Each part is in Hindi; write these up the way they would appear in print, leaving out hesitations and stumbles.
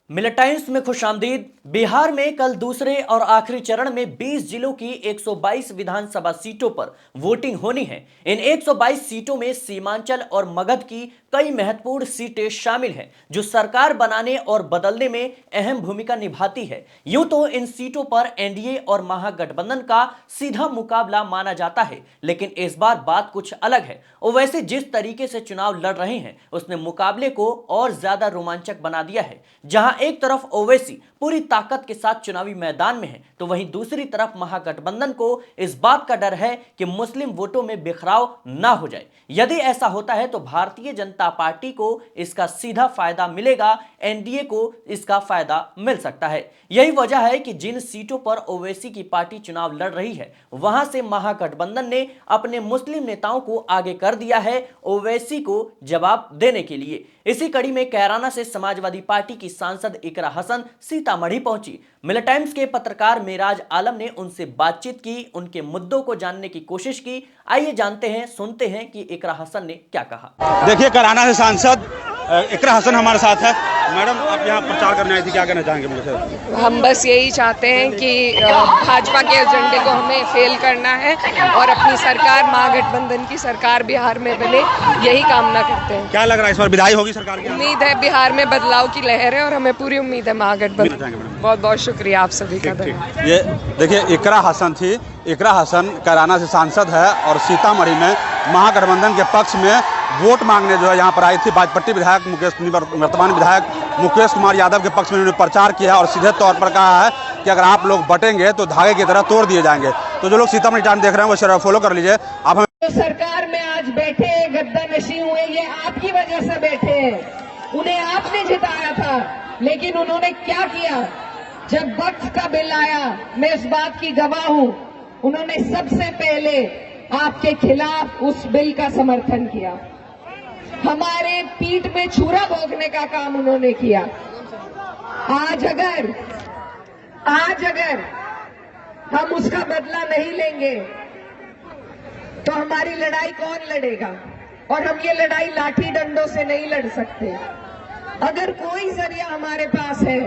मिलिटाइंस में खुशामदीद। बिहार में कल दूसरे और आखिरी चरण में 20 जिलों की 122 विधानसभा सीटों पर वोटिंग होनी है। इन 122 सीटों में सीमांचल और मगध की कई महत्वपूर्ण सीटें शामिल हैं, जो सरकार बनाने और बदलने में अहम भूमिका निभाती है। यूं तो इन सीटों पर एनडीए और महागठबंधन का सीधा मुकाबला माना जाता है, लेकिन इस बार बात कुछ अलग है। ओवैसी जिस तरीके से चुनाव लड़ रहे हैं, उसने मुकाबले को और ज्यादा रोमांचक बना दिया है। जहां एक तरफ ओवैसी पूरी ताकत के साथ चुनावी मैदान में है, तो वहीं दूसरी तरफ महागठबंधन को इस बात का डर है कि मुस्लिम वोटों में बिखराव ना हो जाए। यदि ऐसा होता है तो भारतीय जनता पार्टी को इसका सीधा फायदा मिलेगा, एनडीए को इसका फायदा मिल सकता है। यही वजह है कि जिन सीटों पर ओवैसी की पार्टी चुनाव लड़ रही है, वहां से महागठबंधन ने अपने मुस्लिम नेताओं को आगे कर दिया है ओवैसी को जवाब देने के लिए। इसी कड़ी में कैराना से समाजवादी पार्टी की सांसद इकरा हसन सीतामढ़ी पहुंची। मिलिटाइम्स के पत्रकार मेराज आलम ने उनसे बातचीत की, उनके मुद्दों को जानने की कोशिश की। आइए जानते हैं, सुनते हैं कि इकरा हसन ने क्या कहा। देखिए, कैराना से सांसद इकरा हसन हमारे साथ है। मैडम, आप यहाँ प्रचार करने आई थी, क्या कहना चाहेंगे मुझे? हम बस यही चाहते हैं कि भाजपा के एजेंडे को हमें फेल करना है और अपनी सरकार, महागठबंधन की सरकार बिहार में बने, यही कामना करते हैं। क्या लग रहा है इस बार विदाई होगी सरकार की? उम्मीद है बिहार में बदलाव की लहर है और हमें पूरी उम्मीद है महागठबंधन। बहुत बहुत शुक्रिया आप सभी का। ये देखिए, इकरा हसन थी। इकरा हसन कैराना से सांसद है और सीतामढ़ी में महागठबंधन के पक्ष में वोट मांगने जो है यहाँ पर आई थी। बाजपट्टी विधायक वर्तमान विधायक मुकेश कुमार यादव के पक्ष में उन्होंने प्रचार किया और सीधे तौर पर कहा है कि अगर आप लोग बटेंगे तो धागे की तरह तोड़ दिए जाएंगे। तो जो लोग सीतामढ़ी टाइम देख रहे हैं वो शेयर फॉलो कर लीजिए। आप जो सरकार में आज बैठे गद्दा नशी हुए, ये आपकी वजह से बैठे हैं। उन्हें आपने जिताया था, लेकिन उन्होंने क्या किया? जब वक्त का बिल आया, मैं इस बात की गवाह हूं, उन्होंने सबसे पहले आपके खिलाफ उस बिल का समर्थन किया। हमारे पीठ में छुरा भोंकने का काम उन्होंने किया। आज अगर हम उसका बदला नहीं लेंगे तो हमारी लड़ाई कौन लड़ेगा? और हम ये लड़ाई लाठी डंडों से नहीं लड़ सकते। अगर कोई जरिया हमारे पास है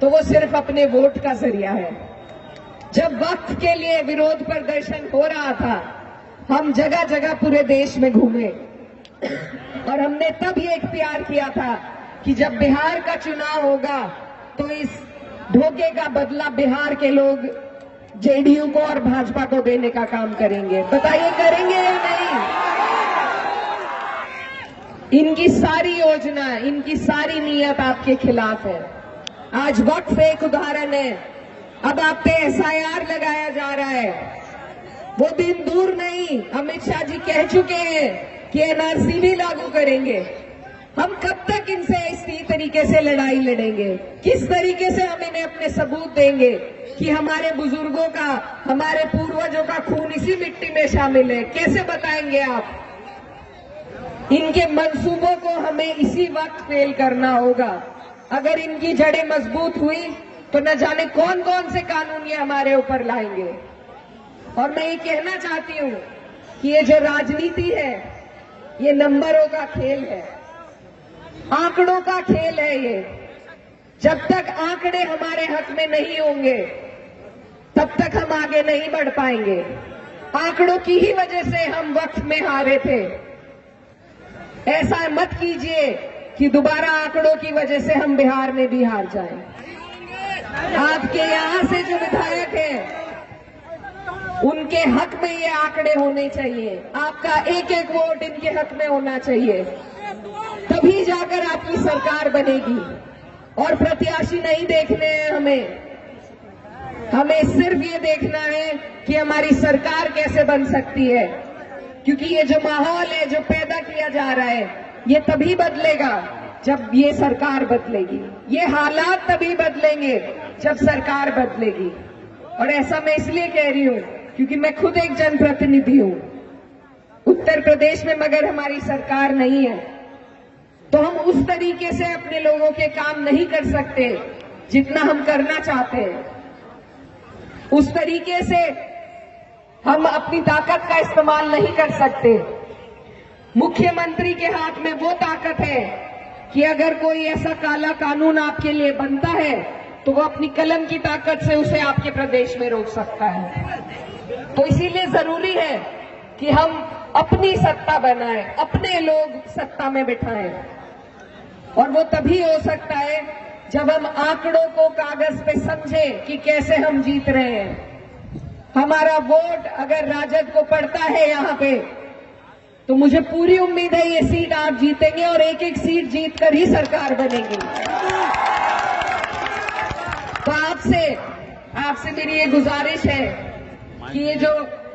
तो वो सिर्फ अपने वोट का जरिया है। जब वक्त के लिए विरोध प्रदर्शन हो रहा था, हम जगह जगह पूरे देश में घूमे और हमने तब ये इख्तियार किया था कि जब बिहार का चुनाव होगा तो इस धोखे का बदला बिहार के लोग जेडीयू को और भाजपा को देने का काम करेंगे। बताइए, करेंगे या नहीं? इनकी सारी योजना, इनकी सारी नीयत आपके खिलाफ है। आज वक्त एक उदाहरण है। अब आप पे एसआईआर लगाया जा रहा है। वो दिन दूर नहीं, अमित शाह जी कह चुके हैं कि एनआरसी भी लागू करेंगे। हम कब तक इनसे इसी तरीके से लड़ाई लड़ेंगे? किस तरीके से हम इन्हें अपने सबूत देंगे कि हमारे बुजुर्गों का, हमारे पूर्वजों का खून इसी मिट्टी में शामिल है? कैसे बताएंगे आप? इनके मंसूबों को हमें इसी वक्त फेल करना होगा। अगर इनकी जड़ें मजबूत हुई तो न जाने कौन कौन से कानून ये हमारे ऊपर लाएंगे। और मैं ये कहना चाहती हूँ कि ये जो राजनीति है, ये नंबरों का खेल है, आंकड़ों का खेल है। ये जब तक आंकड़े हमारे हक में नहीं होंगे, तब तक हम आगे नहीं बढ़ पाएंगे। आंकड़ों की ही वजह से हम वक्त में हारे थे। ऐसा मत कीजिए कि दोबारा आंकड़ों की वजह से हम बिहार में भी हार जाएं। आपके यहां से जो विधायक हैं, उनके हक में ये आंकड़े होने चाहिए। आपका एक एक वोट इनके हक में होना चाहिए, तभी जाकर आपकी सरकार बनेगी। और प्रत्याशी नहीं देखने हैं हमें सिर्फ ये देखना है कि हमारी सरकार कैसे बन सकती है। क्योंकि ये जो माहौल है, जो पैदा किया जा रहा है, ये तभी बदलेगा जब ये सरकार बदलेगी। ये हालात तभी बदलेंगे जब सरकार बदलेगी। और ऐसा मैं इसलिए कह रही हूं क्योंकि मैं खुद एक जनप्रतिनिधि हूं उत्तर प्रदेश में, मगर हमारी सरकार नहीं है, तो हम उस तरीके से अपने लोगों के काम नहीं कर सकते जितना हम करना चाहते हैं। उस तरीके से हम अपनी ताकत का इस्तेमाल नहीं कर सकते। मुख्यमंत्री के हाथ में वो ताकत है कि अगर कोई ऐसा काला कानून आपके लिए बनता है तो वो अपनी कलम की ताकत से उसे आपके प्रदेश में रोक सकता है। तो इसीलिए जरूरी है कि हम अपनी सत्ता बनाएं, अपने लोग सत्ता में बिठाएं, और वो तभी हो सकता है जब हम आंकड़ों को कागज पे समझें कि कैसे हम जीत रहे हैं। हमारा वोट अगर राजद को पड़ता है यहाँ पे, तो मुझे पूरी उम्मीद है ये सीट आप जीतेंगे और एक एक सीट जीत कर ही सरकार बनेगी। तो आपसे मेरी ये गुजारिश है कि ये जो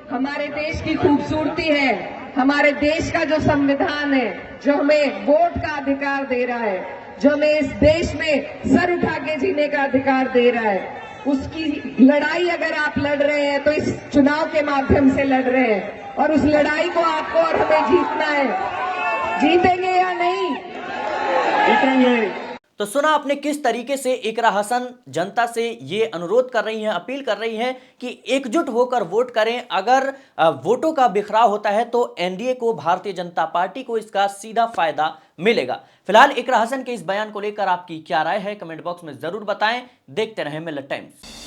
हमारे देश की खूबसूरती है, हमारे देश का जो संविधान है, जो हमें वोट का अधिकार दे रहा है, जो हमें इस देश में सर उठा के जीने का अधिकार दे रहा है, उसकी लड़ाई अगर आप लड़ रहे हैं तो इस चुनाव के माध्यम से लड़ रहे हैं, और उस लड़ाई को आपको और हमें जीतना है। जीतेंगे या नहीं? जीतेंगे। तो सुना आपने किस तरीके से इकरा हसन जनता से ये अनुरोध कर रही हैं, अपील कर रही हैं कि एकजुट होकर वोट करें। अगर वोटों का बिखराव होता है तो एनडीए को, भारतीय जनता पार्टी को इसका सीधा फायदा मिलेगा। फिलहाल इकरा हसन के इस बयान को लेकर आपकी क्या राय है, कमेंट बॉक्स में जरूर बताएं। देखते रहें मिलत टाइम्स।